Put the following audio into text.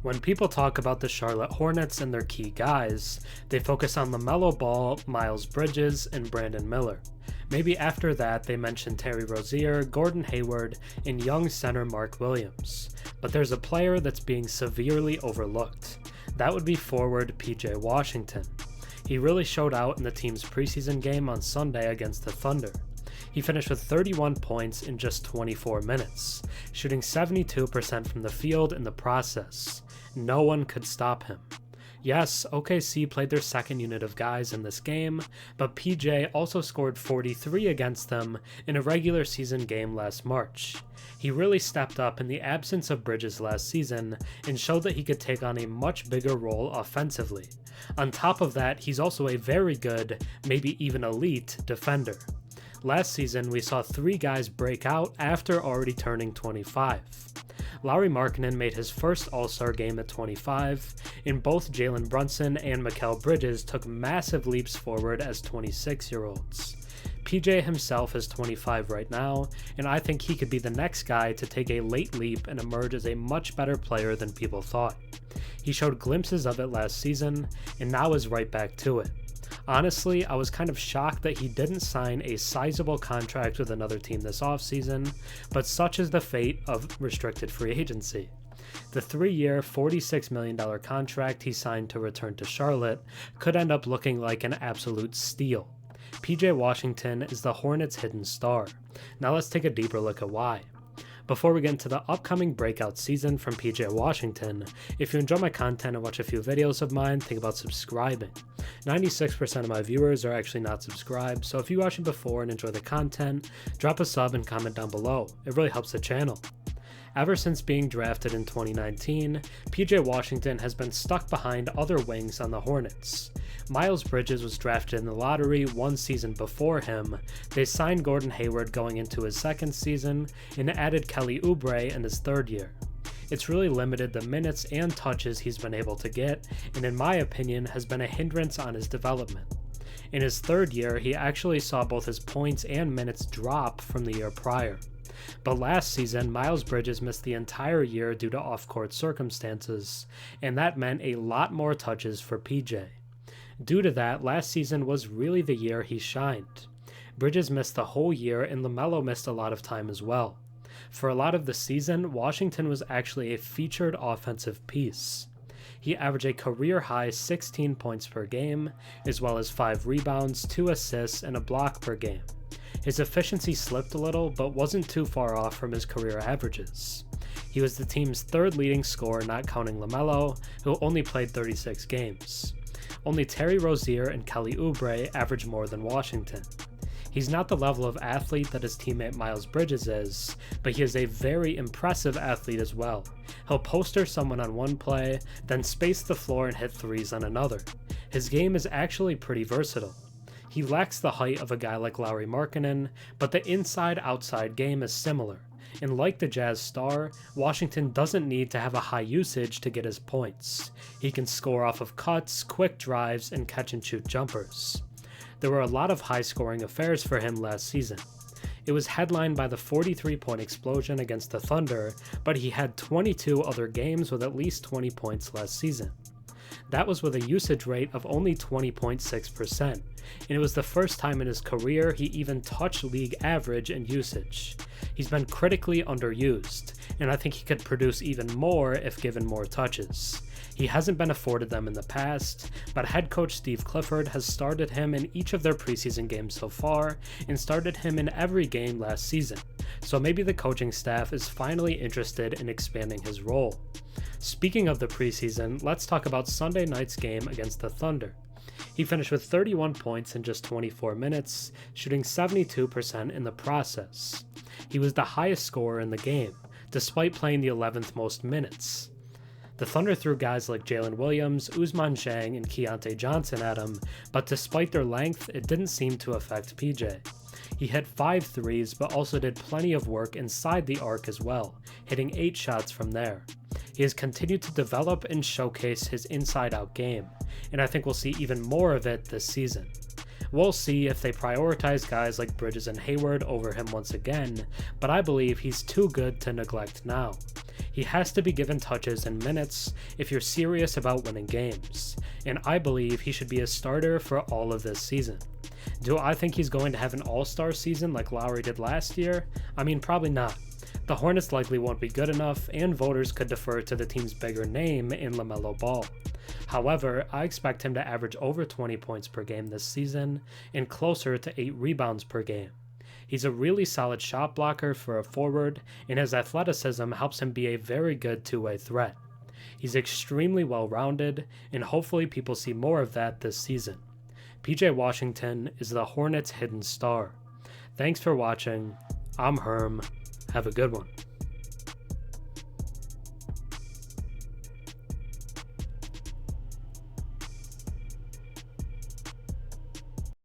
When people talk about the Charlotte Hornets and their key guys, they focus on LaMelo Ball, Miles Bridges, and Brandon Miller. Maybe after that they mention Terry Rozier, Gordon Hayward, and young center Mark Williams. But there's a player that's being severely overlooked. That would be forward PJ Washington. He really showed out in the team's preseason game on Sunday against the Thunder. He finished with 31 points in just 24 minutes, shooting 72% from the field in the process. No one could stop him. Yes, OKC played their second unit of guys in this game, but PJ also scored 43 against them in a regular season game last March. He really stepped up in the absence of Bridges last season and showed that he could take on a much bigger role offensively. On top of that, he's also a very good, maybe even elite, defender. Last season, we saw 3 guys break out after already turning 25. Lauri Markkanen made his first All-Star game at 25, and both Jalen Brunson and Mikal Bridges took massive leaps forward as 26-year-olds. PJ himself is 25 right now, and I think he could be the next guy to take a late leap and emerge as a much better player than people thought. He showed glimpses of it last season, and now is right back to it. Honestly, I was kind of shocked that he didn't sign a sizable contract with another team this offseason, but such is the fate of restricted free agency. The 3-year, $46 million contract he signed to return to Charlotte could end up looking like an absolute steal. PJ Washington is the Hornets' hidden star. Now let's take a deeper look at why. Before we get into the upcoming breakout season from PJ Washington, if you enjoy my content and watch a few videos of mine, think about subscribing. 96% of my viewers are actually not subscribed, so if you watched it before and enjoy the content, drop a sub and comment down below. It really helps the channel. Ever since being drafted in 2019, PJ Washington has been stuck behind other wings on the Hornets. Miles Bridges was drafted in the lottery one season before him. They signed Gordon Hayward going into his second season and added Kelly Oubre in his third year. It's really limited the minutes and touches he's been able to get, and in my opinion has been a hindrance on his development. In his third year, he actually saw both his points and minutes drop from the year prior. But last season, Miles Bridges missed the entire year due to off-court circumstances, and that meant a lot more touches for PJ. Due to that, last season was really the year he shined. Bridges missed the whole year, and LaMelo missed a lot of time as well. For a lot of the season, Washington was actually a featured offensive piece. He averaged a career-high 16 points per game, as well as 5 rebounds, 2 assists, and a block per game. His efficiency slipped a little, but wasn't too far off from his career averages. He was the team's 3rd leading scorer, not counting LaMelo, who only played 36 games. Only Terry Rozier and Kelly Oubre averaged more than Washington. He's not the level of athlete that his teammate Miles Bridges is, but he is a very impressive athlete as well. He'll poster someone on one play, then space the floor and hit threes on another. His game is actually pretty versatile. He lacks the height of a guy like Lauri Markkanen, but the inside-outside game is similar. And like the Jazz star, Washington doesn't need to have a high usage to get his points. He can score off of cuts, quick drives, and catch-and-shoot jumpers. There were a lot of high-scoring affairs for him last season. It was headlined by the 43-point explosion against the Thunder, but he had 22 other games with at least 20 points last season. That was with a usage rate of only 20.6%, and it was the first time in his career he even touched league average in usage. He's been critically underused, and I think he could produce even more if given more touches. He hasn't been afforded them in the past, but head coach Steve Clifford has started him in each of their preseason games so far, and started him in every game last season, so maybe the coaching staff is finally interested in expanding his role. Speaking of the preseason, let's talk about Sunday night's game against the Thunder. He finished with 31 points in just 24 minutes, shooting 72% in the process. He was the highest scorer in the game, despite playing the 11th most minutes. The Thunder threw guys like Jalen Williams, Ousmane Dieng, and Keontae Johnson at him, but despite their length, it didn't seem to affect PJ. He hit 5 threes, but also did plenty of work inside the arc as well, hitting 8 shots from there. He has continued to develop and showcase his inside-out game, and I think we'll see even more of it this season. We'll see if they prioritize guys like Bridges and Hayward over him once again, but I believe he's too good to neglect now. He has to be given touches and minutes if you're serious about winning games, and I believe he should be a starter for all of this season. Do I think he's going to have an all-star season like Lauri did last year? I mean, probably not. The Hornets likely won't be good enough, and voters could defer to the team's bigger name in LaMelo Ball. However, I expect him to average over 20 points per game this season and closer to 8 rebounds per game. He's a really solid shot blocker for a forward, and his athleticism helps him be a very good two-way threat. He's extremely well-rounded, and hopefully people see more of that this season. PJ Washington is the Hornets' hidden star. Thanks for watching. I'm Herm. Have a good one.